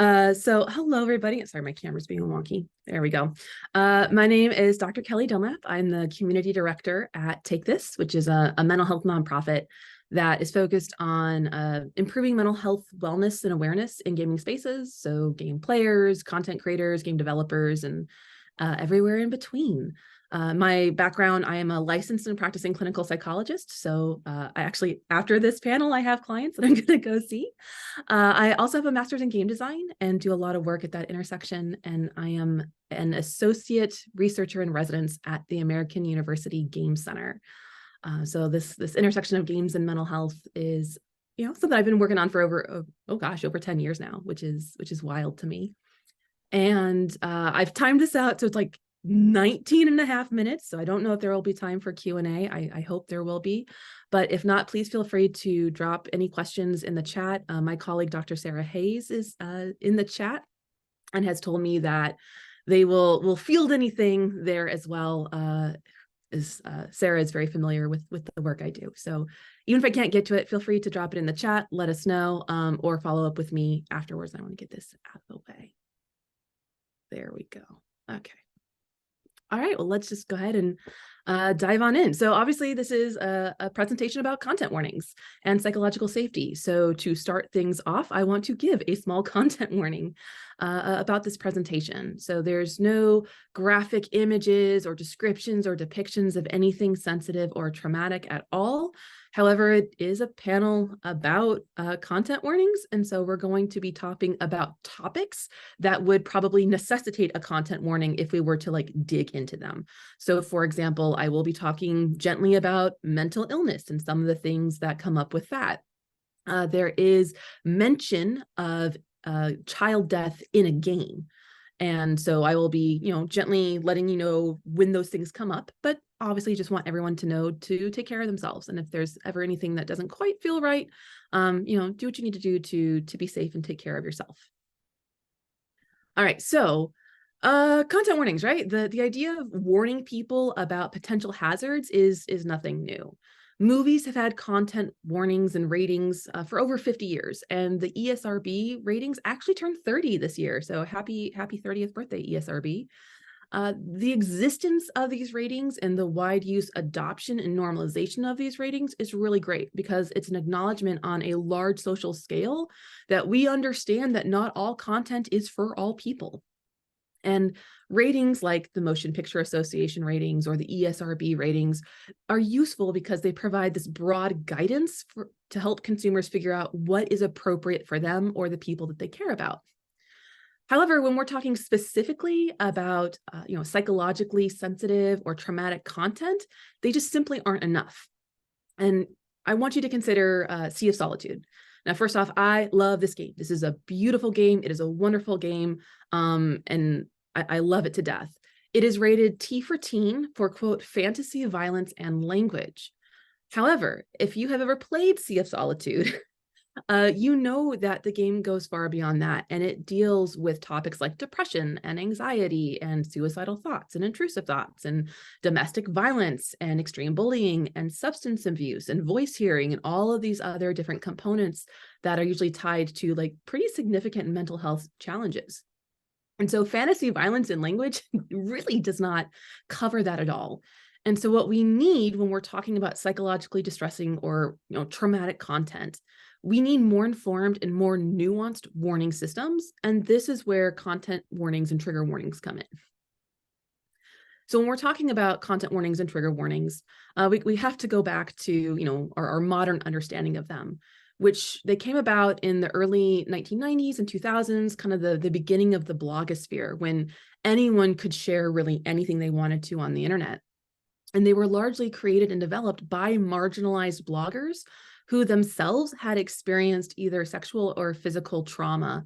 So hello, everybody. Sorry, my camera's being wonky. There we go. My name is Dr. Kelly Delmap. I'm the community director at Take This, which is a mental health nonprofit that is focused on improving mental health wellness and awareness in gaming spaces. So game players, content creators, game developers, and everywhere in between. My background, I am a licensed and practicing clinical psychologist. So I actually, after this panel, I have clients that I'm going to go see. I also have a master's in game design and do a lot of work at that intersection. And I am an associate researcher in residence at the American University Game Center. So this intersection of games and mental health is, something I've been working on for over 10 years now, which is wild to me. And I've timed this out, so it's like 19 and a half minutes. So I don't know if there will be time for Q&A. I hope there will be. But if not, please feel free to drop any questions in the chat. My colleague, Dr. Sarah Hayes, is in the chat and has told me that they will field anything there as well. Sarah is very familiar with the work I do. So even if I can't get to it, feel free to drop it in the chat, let us know, or follow up with me afterwards. I want to get this out of the way. There we go. Okay. All right, well, let's just go ahead and dive on in. So obviously this is a presentation about content warnings and psychological safety. So to start things off, I want to give a small content warning about this presentation. So there's no graphic images or descriptions or depictions of anything sensitive or traumatic at all. However, it is a panel about content warnings. And so we're going to be talking about topics that would probably necessitate a content warning if we were to dig into them. So for example, I will be talking gently about mental illness and some of the things that come up with that. There is mention of child death in a game. And so I will be, gently letting you know when those things come up, but obviously just want everyone to know to take care of themselves. And if there's ever anything that doesn't quite feel right, do what you need to do to be safe and take care of yourself. All right, so content warnings, right? The idea of warning people about potential hazards is nothing new. Movies have had content warnings and ratings for over 50 years, and the ESRB ratings actually turned 30 this year. So happy 30th birthday, ESRB. The existence of these ratings and the wide use, adoption, and normalization of these ratings is really great because it's an acknowledgement on a large social scale that we understand that not all content is for all people. And ratings like the Motion Picture Association ratings or the ESRB ratings are useful because they provide this broad guidance to help consumers figure out what is appropriate for them or the people that they care about. However, when we're talking specifically about psychologically sensitive or traumatic content, they just simply aren't enough. And I want you to consider Sea of Solitude. Now, first off, I love this game. This is a beautiful game. It is a wonderful game, and I love it to death. It is rated T for teen for, quote, fantasy, violence, and language. However, if you have ever played Sea of Solitude, you know that the game goes far beyond that, and it deals with topics like depression and anxiety and suicidal thoughts and intrusive thoughts and domestic violence and extreme bullying and substance abuse and voice hearing and all of these other different components that are usually tied to pretty significant mental health challenges. And so fantasy, violence, and language really does not cover that at all. And so what we need when we're talking about psychologically distressing or traumatic content, we need more informed and more nuanced warning systems. And this is where content warnings and trigger warnings come in. So when we're talking about content warnings and trigger warnings, we have to go back to our modern understanding of them, which they came about in the early 1990s and 2000s, kind of the beginning of the blogosphere, when anyone could share really anything they wanted to on the internet. And they were largely created and developed by marginalized bloggers who themselves had experienced either sexual or physical trauma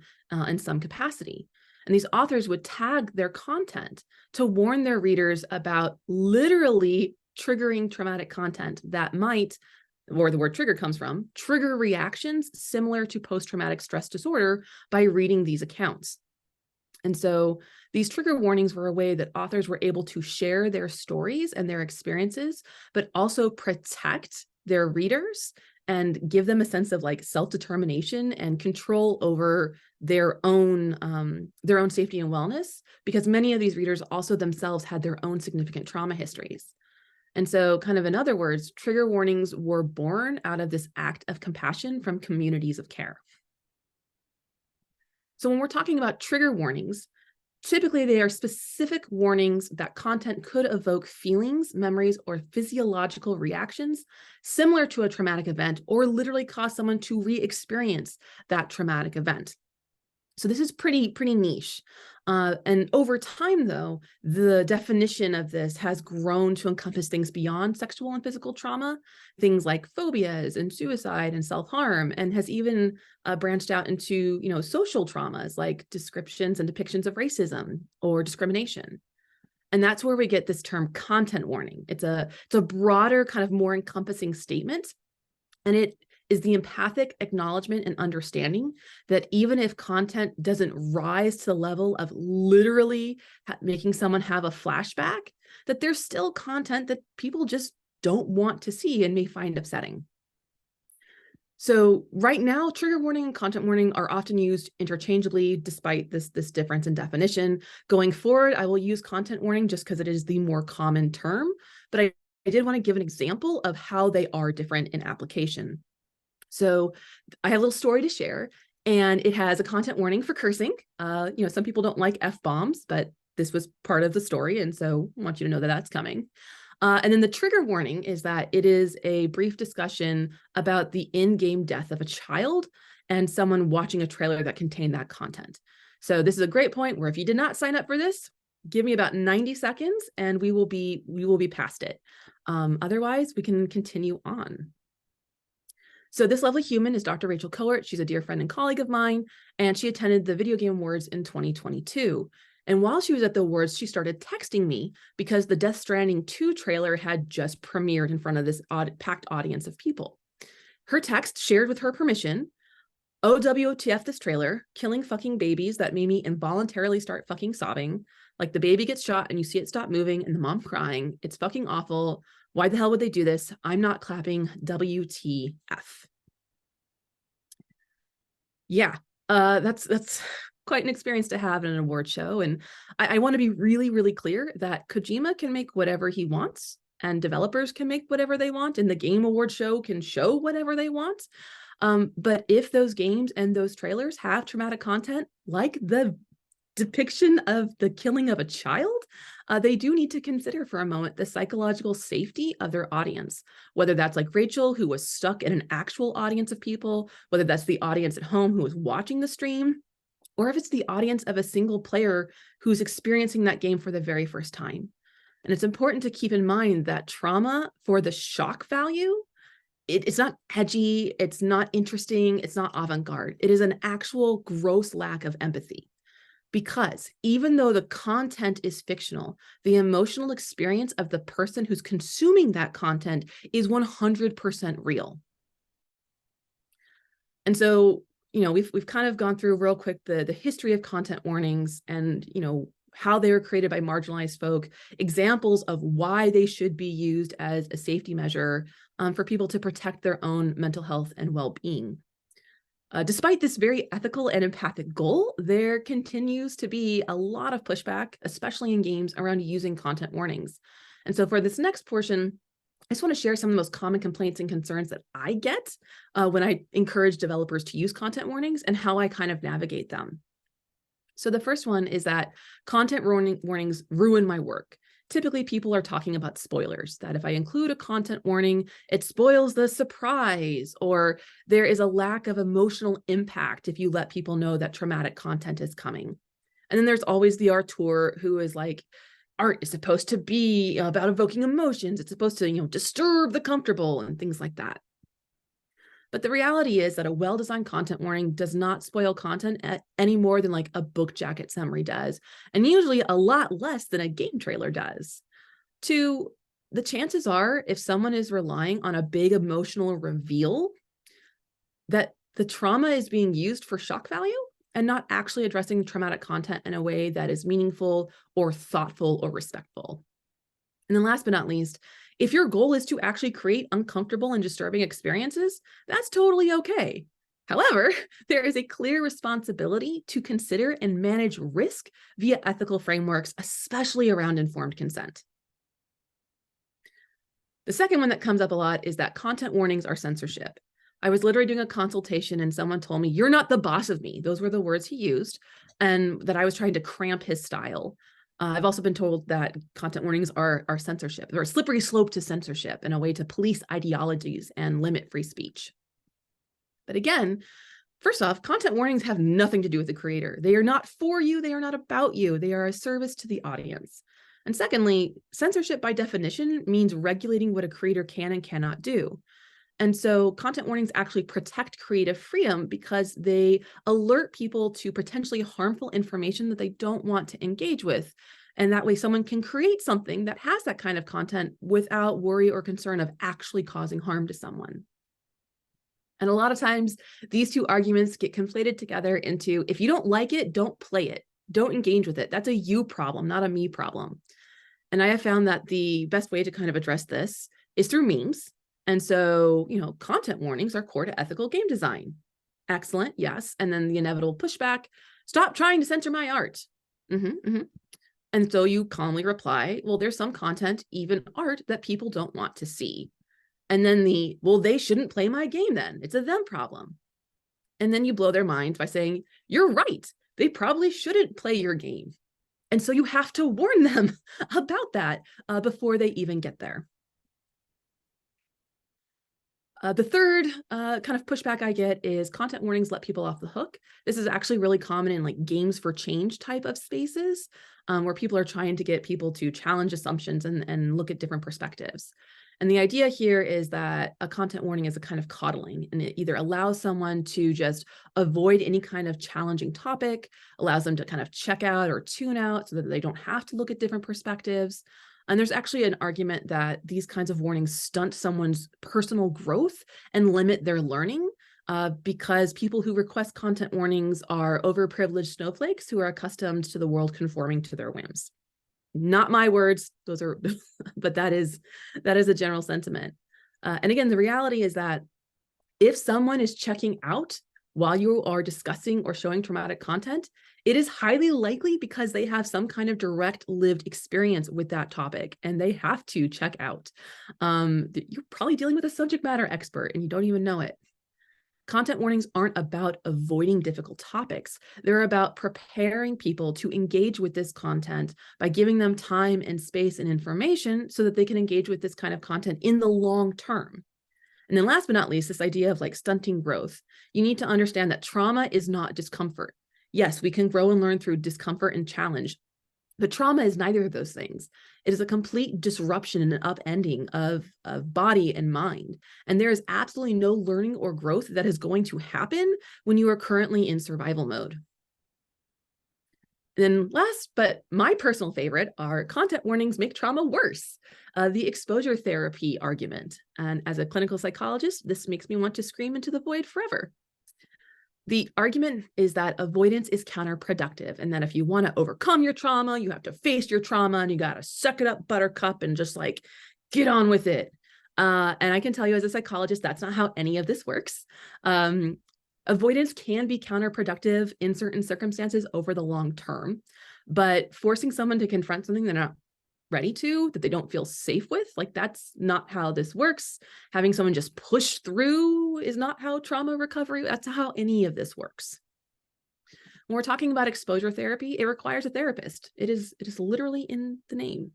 in some capacity. And these authors would tag their content to warn their readers about literally triggering traumatic content that might, or the word trigger comes from, trigger reactions similar to post-traumatic stress disorder by reading these accounts. And so these trigger warnings were a way that authors were able to share their stories and their experiences, but also protect their readers and give them a sense of like self-determination and control over their own safety and wellness, because many of these readers also themselves had their own significant trauma histories. And so, kind of in other words, trigger warnings were born out of this act of compassion from communities of care. So when we're talking about trigger warnings, typically they are specific warnings that content could evoke feelings, memories, or physiological reactions similar to a traumatic event, or literally cause someone to re-experience that traumatic event. So this is pretty niche. And over time, though, the definition of this has grown to encompass things beyond sexual and physical trauma, things like phobias and suicide and self-harm, and has even branched out into, social traumas like descriptions and depictions of racism or discrimination. And that's where we get this term content warning. It's a broader, kind of more encompassing statement. And it is the empathic acknowledgement and understanding that even if content doesn't rise to the level of literally making someone have a flashback, that there's still content that people just don't want to see and may find upsetting. So right now, trigger warning and content warning are often used interchangeably, despite this difference in definition. Going forward, I will use content warning just because it is the more common term, but I did want to give an example of how they are different in application. So I have a little story to share, and it has a content warning for cursing. Some people don't like F-bombs, but this was part of the story, and so I want you to know that that's coming. And then the trigger warning is that it is a brief discussion about the in-game death of a child and someone watching a trailer that contained that content. So this is a great point where if you did not sign up for this, give me about 90 seconds and we will be past it. Otherwise, we can continue on. So this lovely human is Dr. Rachel Cohort. She's a dear friend and colleague of mine, and she attended the Video Game Awards in 2022. And while she was at the awards, she started texting me because the Death Stranding 2 trailer had just premiered in front of this packed audience of people. Her text shared with her permission, OWTF this trailer, killing fucking babies that made me involuntarily start fucking sobbing. Like the baby gets shot and you see it stop moving and the mom crying. It's fucking awful. Why the hell would they do this? I'm not clapping. WTF. Yeah, that's quite an experience to have in an award show. And I want to be really, really clear that Kojima can make whatever he wants and developers can make whatever they want and the Game Award show can show whatever they want. But if those games and those trailers have traumatic content, like the depiction of the killing of a child, they do need to consider for a moment the psychological safety of their audience, whether that's like Rachel, who was stuck in an actual audience of people, whether that's the audience at home who was watching the stream, or if it's the audience of a single player who's experiencing that game for the very first time. And it's important to keep in mind that trauma, for the shock value, it's not edgy, it's not interesting, it's not avant-garde. It is an actual gross lack of empathy. Because even though the content is fictional, the emotional experience of the person who's consuming that content is 100% real. And so, we've kind of gone through real quick the history of content warnings and, how they were created by marginalized folk, examples of why they should be used as a safety measure for people to protect their own mental health and well-being. Despite this very ethical and empathic goal, there continues to be a lot of pushback, especially in games, around using content warnings. And so for this next portion, I just want to share some of the most common complaints and concerns that I get when I encourage developers to use content warnings and how I kind of navigate them. So the first one is that content warnings ruin my work. Typically, people are talking about spoilers, that if I include a content warning, it spoils the surprise, or there is a lack of emotional impact if you let people know that traumatic content is coming. And then there's always the auteur who is like, art is supposed to be about evoking emotions. It's supposed to, disturb the comfortable and things like that. But the reality is that a well-designed content warning does not spoil content any more than like a book jacket summary does, and usually a lot less than a game trailer does. The chances are, if someone is relying on a big emotional reveal, that the trauma is being used for shock value and not actually addressing the traumatic content in a way that is meaningful or thoughtful or respectful. And then last but not least, If your goal is to actually create uncomfortable and disturbing experiences, that's totally okay. However, there is a clear responsibility to consider and manage risk via ethical frameworks, especially around informed consent. The second one that comes up a lot is that content warnings are censorship. I was literally doing a consultation and someone told me, "You're not the boss of me." Those were the words he used, and that I was trying to cramp his style. I've also been told that content warnings are censorship. They're a slippery slope to censorship and a way to police ideologies and limit free speech. But again, first off, content warnings have nothing to do with the creator. They are not for you. They are not about you. They are a service to the audience. And secondly, censorship by definition means regulating what a creator can and cannot do. And so content warnings actually protect creative freedom because they alert people to potentially harmful information that they don't want to engage with. And that way someone can create something that has that kind of content without worry or concern of actually causing harm to someone. And a lot of times these two arguments get conflated together into, if you don't like it, don't play it. Don't engage with it. That's a you problem, not a me problem. And I have found that the best way to kind of address this is through memes. And so, content warnings are core to ethical game design. Excellent, yes. And then the inevitable pushback, stop trying to censor my art. And so you calmly reply, well, there's some content, even art, that people don't want to see. And then well, they shouldn't play my game then. It's a them problem. And then you blow their mind by saying, you're right. They probably shouldn't play your game. And so you have to warn them about that before they even get there. The third kind of pushback I get is content warnings let people off the hook. This is actually really common in like games for change type of spaces where people are trying to get people to challenge assumptions and look at different perspectives. And the idea here is that a content warning is a kind of coddling, and it either allows someone to just avoid any kind of challenging topic, allows them to kind of check out or tune out so that they don't have to look at different perspectives. And there's actually an argument that these kinds of warnings stunt someone's personal growth and limit their learning because people who request content warnings are overprivileged snowflakes who are accustomed to the world conforming to their whims. Not my words, those are, but that is a general sentiment. And again, the reality is that if someone is checking out while you are discussing or showing traumatic content, it is highly likely because they have some kind of direct lived experience with that topic and they have to check out. You're probably dealing with a subject matter expert and you don't even know it. Content warnings aren't about avoiding difficult topics. They're about preparing people to engage with this content by giving them time and space and information so that they can engage with this kind of content in the long term. And then last but not least, this idea of like stunting growth. You need to understand that trauma is not discomfort. Yes, we can grow and learn through discomfort and challenge, but trauma is neither of those things. It is a complete disruption and an upending of body and mind. And there is absolutely no learning or growth that is going to happen when you are currently in survival mode. And then last, but my personal favorite, are content warnings make trauma worse. The exposure therapy argument. And as a clinical psychologist, this makes me want to scream into the void forever. The argument is that avoidance is counterproductive and that if you want to overcome your trauma, you have to face your trauma and you got to suck it up, buttercup, and just like get on with it. And I can tell you as a psychologist, that's not how any of this works. Avoidance can be counterproductive in certain circumstances over the long term, but forcing someone to confront something they're not ready to, that they don't feel safe with, like that's not how this works. Having someone just push through is not how trauma recovery, that's how any of this works. When we're talking about exposure therapy, it requires a therapist. It is literally in the name.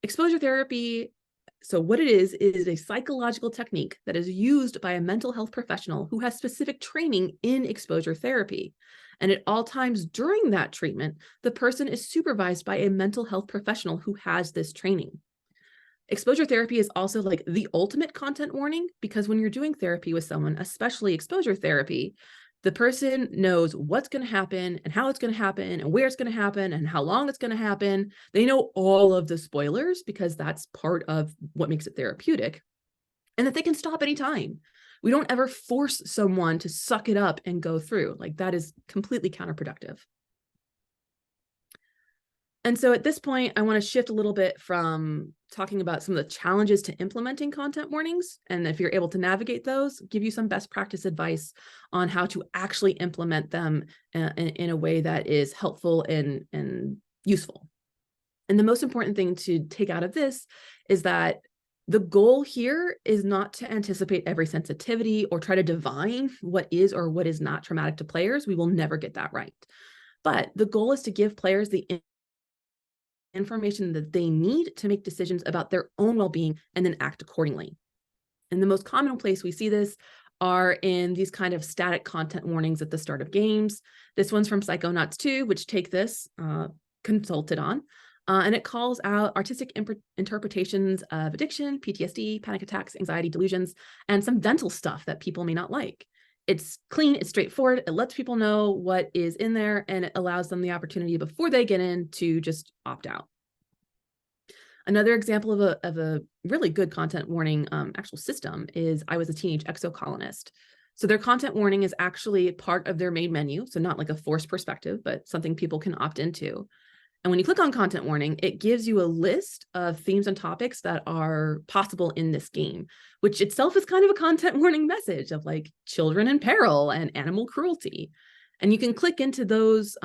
Exposure therapy, so what it is a psychological technique that is used by a mental health professional who has specific training in exposure therapy. And at all times during that treatment, the person is supervised by a mental health professional who has this training. Exposure therapy is also like the ultimate content warning, because when you're doing therapy with someone, especially exposure therapy, the person knows what's going to happen and how it's going to happen and where it's going to happen and how long it's going to happen. They know all of the spoilers because that's part of what makes it therapeutic, and that they can stop anytime. We don't ever force someone to suck it up and go through. Like that is completely counterproductive. And so at this point, I want to shift a little bit from talking about some of the challenges to implementing content warnings. And if you're able to navigate those, give you some best practice advice on how to actually implement them in a way that is helpful and useful. And the most important thing to take out of this is that the goal here is not to anticipate every sensitivity or try to divine what is or what is not traumatic to players. We will never get that right. But the goal is to give players the information that they need to make decisions about their own well-being and then act accordingly. And the most common place we see this are in these kind of static content warnings at the start of games. This one's from Psychonauts 2, which Take This consulted on. And it calls out artistic interpretations of addiction, PTSD, panic attacks, anxiety, delusions, and some dental stuff that people may not like. It's clean, it's straightforward, it lets people know what is in there, and it allows them the opportunity before they get in to just opt out. Another example of a really good content warning actual system is I Was a Teenage Exocolonist. So their content warning is actually part of their main menu, so not like a forced perspective, but something people can opt into. And when you click on content warning, it gives you a list of themes and topics that are possible in this game, which itself is kind of a content warning message of like children in peril and animal cruelty. And you can click into those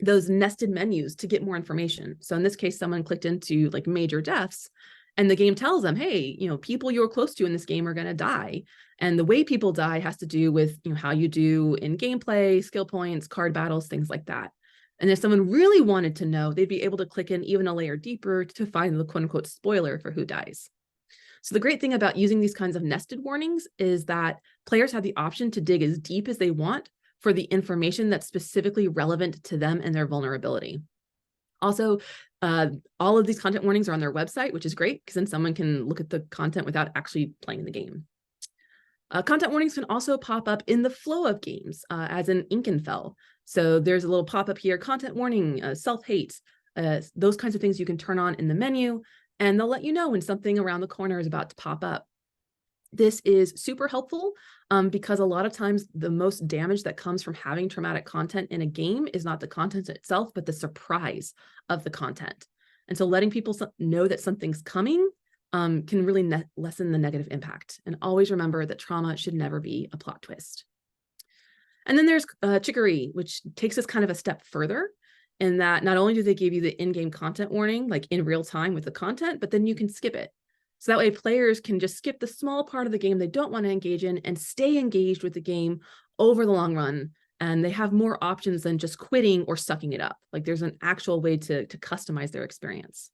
nested menus to get more information. So in this case, someone clicked into like major deaths, and the game tells them, hey, people you're close to in this game are going to die. And the way people die has to do with how you do in gameplay, skill points, card battles, things like that. And if someone really wanted to know, they'd be able to click in even a layer deeper to find the quote unquote spoiler for who dies. So the great thing about using these kinds of nested warnings is that players have the option to dig as deep as they want for the information that's specifically relevant to them and their vulnerability. Also, all of these content warnings are on their website, which is great because then someone can look at the content without actually playing the game. Content warnings can also pop up in the flow of games, as in Inkenfell. So there's a little pop-up here, content warning, self-hate, those kinds of things you can turn on in the menu, and they'll let you know when something around the corner is about to pop up. This is super helpful because a lot of times the most damage that comes from having traumatic content in a game is not the content itself, but the surprise of the content. And so letting people know that something's coming can really lessen the negative impact. And always remember that trauma should never be a plot twist. And then there's Chicory, which takes us kind of a step further in that not only do they give you the in-game content warning, like in real time with the content, but then you can skip it. So that way players can just skip the small part of the game they don't want to engage in and stay engaged with the game over the long run. And they have more options than just quitting or sucking it up. Like there's an actual way to customize their experience.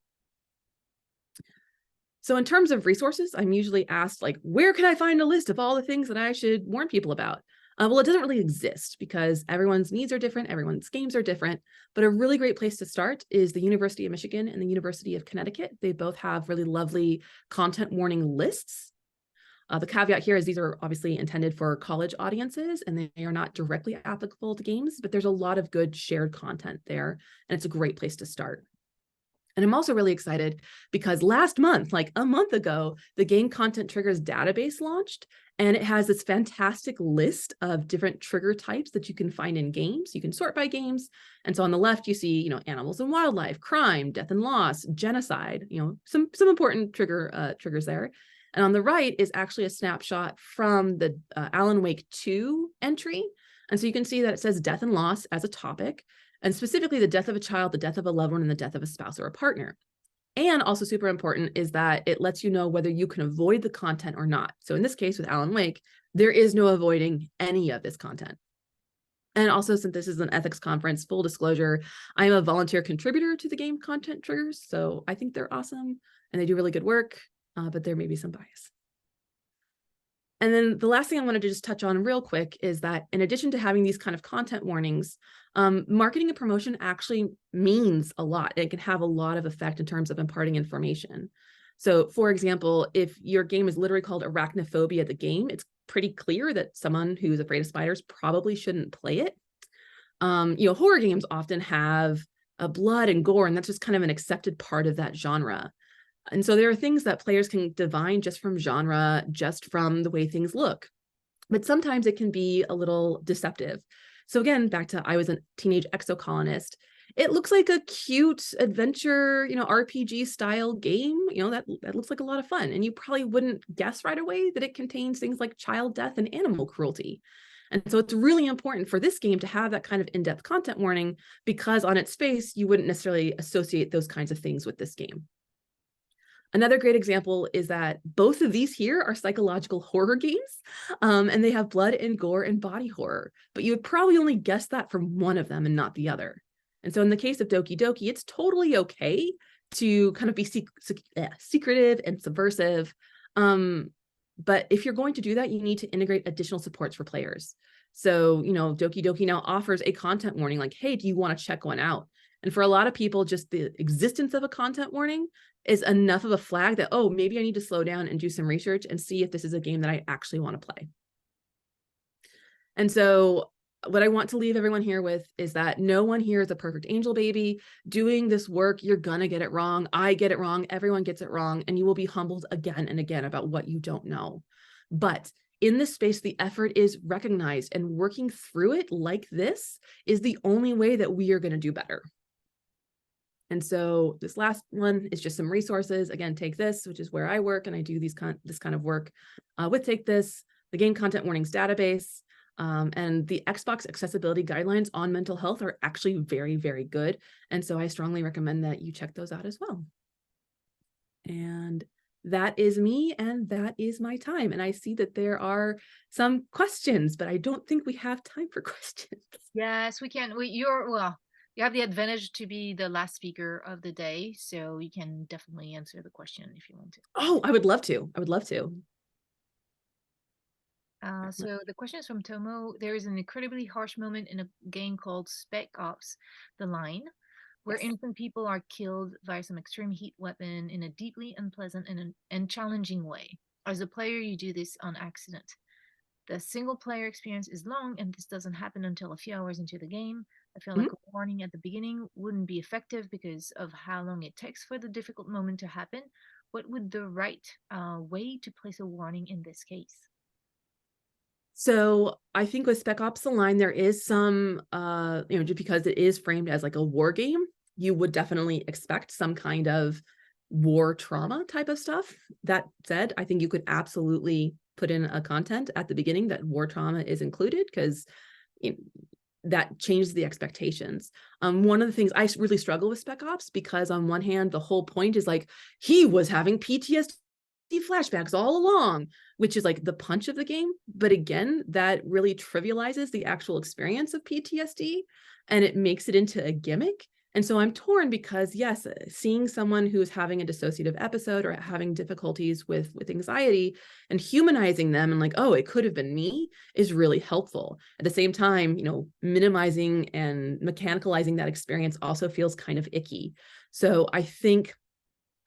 So in terms of resources, I'm usually asked, like, where can I find a list of all the things that I should warn people about? Well, it doesn't really exist because everyone's needs are different, everyone's games are different, but a really great place to start is the University of Michigan and the University of Connecticut. They both have really lovely content warning lists. The caveat here is these are obviously intended for college audiences and they are not directly applicable to games, but there's a lot of good shared content there, and it's a great place to start. And I'm also really excited because last month, like a month ago, the Game Content Triggers database launched, and it has this fantastic list of different trigger types that you can find in games. You can sort by games. And so on the left, you see, animals and wildlife, crime, death and loss, genocide, some important triggers there. And on the right is actually a snapshot from the Alan Wake 2 entry. And so you can see that it says death and loss as a topic, and specifically the death of a child, the death of a loved one, and the death of a spouse or a partner. And also super important is that it lets you know whether you can avoid the content or not. So in this case with Alan Wake, there is no avoiding any of this content. And also, since this is an ethics conference, full disclosure, I am a volunteer contributor to the Game Content Triggers. So I think they're awesome and they do really good work, but there may be some bias. And then the last thing I wanted to just touch on real quick is that in addition to having these kind of content warnings, marketing and promotion actually means a lot. It can have a lot of effect in terms of imparting information. So for example, if your game is literally called Arachnophobia the game, it's pretty clear that someone who's afraid of spiders probably shouldn't play it. Horror games often have blood and gore, and that's just kind of an accepted part of that genre. And so there are things that players can divine just from genre, just from the way things look. But sometimes it can be a little deceptive. So again, back to I Was a Teenage Exocolonist. it looks like a cute adventure, RPG style game, that looks like a lot of fun. And you probably wouldn't guess right away that it contains things like child death and animal cruelty. And so it's really important for this game to have that kind of in-depth content warning, because on its face, you wouldn't necessarily associate those kinds of things with this game. Another great example is that both of these here are psychological horror games, and they have blood and gore and body horror, but you would probably only guess that from one of them and not the other. And so in the case of Doki Doki, it's totally okay to kind of be secretive and subversive. But if you're going to do that, you need to integrate additional supports for players. So, Doki Doki now offers a content warning like, hey, do you want to check one out? And for a lot of people, just the existence of a content warning is enough of a flag that, oh, maybe I need to slow down and do some research and see if this is a game that I actually want to play. And so what I want to leave everyone here with is that no one here is a perfect angel baby. Doing this work, you're gonna get it wrong. I get it wrong. Everyone gets it wrong. And you will be humbled again and again about what you don't know. But in this space, the effort is recognized, and working through it like this is the only way that we are going to do better. And so this last one is just some resources. Again, Take This, which is where I work, and I do this kind of work with Take This, the Game Content Warnings database, and the Xbox accessibility guidelines on mental health are actually very, very good. And so I strongly recommend that you check those out as well. And that is me, and that is my time. And I see that there are some questions, but I don't think we have time for questions. Yes, we can. You have the advantage to be the last speaker of the day, so you can definitely answer the question if you want to. Oh, I would love to. I would love to. So the question is from Tomo. There is an incredibly harsh moment in a game called Spec Ops: The Line, where Yes. innocent people are killed via some extreme heat weapon in a deeply unpleasant and challenging way. As a player, you do this on accident. The single player experience is long, and this doesn't happen until a few hours into the game. I feel like a warning at the beginning wouldn't be effective because of how long it takes for the difficult moment to happen. What would the right way to place a warning in this case? So I think with Spec Ops: The Line, there is some, just because it is framed as like a war game, you would definitely expect some kind of war trauma type of stuff. That said, I think you could absolutely put in a content at the beginning that war trauma is included, because that changes the expectations. One of the things I really struggle with Spec Ops, because on one hand, the whole point is like, he was having PTSD flashbacks all along, which is like the punch of the game. But again, that really trivializes the actual experience of PTSD, and it makes it into a gimmick. And so I'm torn, because yes, seeing someone who's having a dissociative episode or having difficulties with anxiety and humanizing them and like, oh, it could have been me, is really helpful. At the same time, minimizing and mechanicalizing that experience also feels kind of icky. So I think,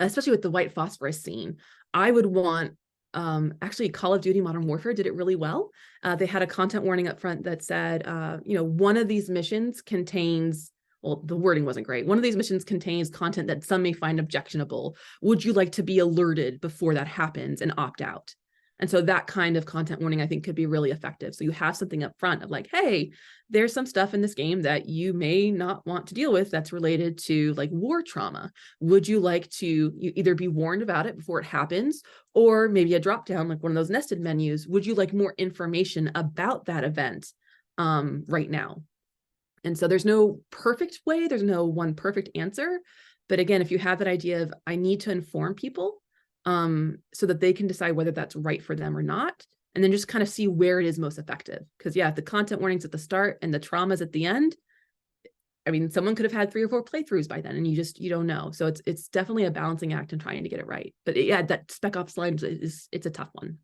especially with the white phosphorus scene, I would want, actually Call of Duty Modern Warfare did it really well. They had a content warning up front that said, one of these missions contains, well, the wording wasn't great. One of these missions contains content that some may find objectionable. Would you like to be alerted before that happens and opt out? And so that kind of content warning, I think, could be really effective. So you have something up front of like, hey, there's some stuff in this game that you may not want to deal with that's related to like war trauma. Would you like to either be warned about it before it happens, or maybe a drop down, like one of those nested menus? Would you like more information about that event right now? And so there's no perfect way, there's no one perfect answer. But again, if you have that idea of, I need to inform people so that they can decide whether that's right for them or not, and then just kind of see where it is most effective. Because yeah, if the content warnings at the start and the traumas at the end, I mean, someone could have had 3 or 4 playthroughs by then, and you don't know. So it's definitely a balancing act in trying to get it right. But yeah, that Spec Ops Line it's a tough one.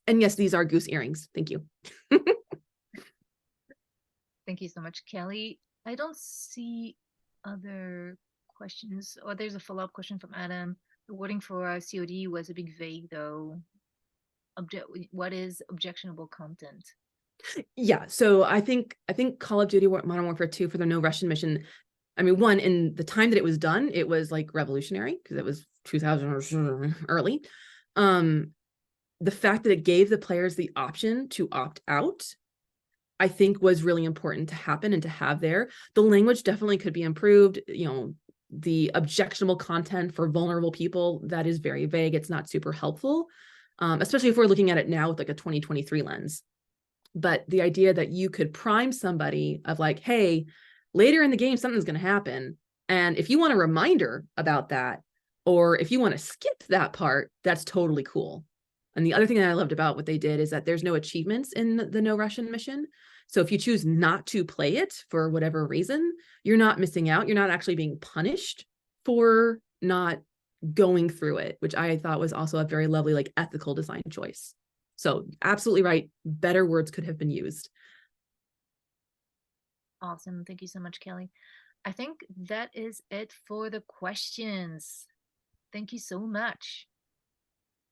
And yes, these are goose earrings. Thank you. Thank you so much, Kelly. I don't see other questions. Or there's a follow-up question from Adam. The wording for COD was a bit vague, though. What is objectionable content? Yeah, so I think Call of Duty Modern Warfare 2 for the No Russian mission, I mean, one, in the time that it was done, it was like revolutionary because it was 2000 or early. The fact that it gave the players the option to opt out I think was really important to happen and to have there. The language definitely could be improved. The objectionable content for vulnerable people, that is very vague. It's not super helpful, especially if we're looking at it now with like a 2023 lens. But the idea that you could prime somebody of like, hey, later in the game, something's going to happen. And if you want a reminder about that, or if you want to skip that part, that's totally cool. And the other thing that I loved about what they did is that there's no achievements in the No Russian mission. So if you choose not to play it for whatever reason, you're not missing out. You're not actually being punished for not going through it, which I thought was also a very lovely, like, ethical design choice. So absolutely right. Better words could have been used. Awesome. Thank you so much, Kelly. I think that is it for the questions. Thank you so much.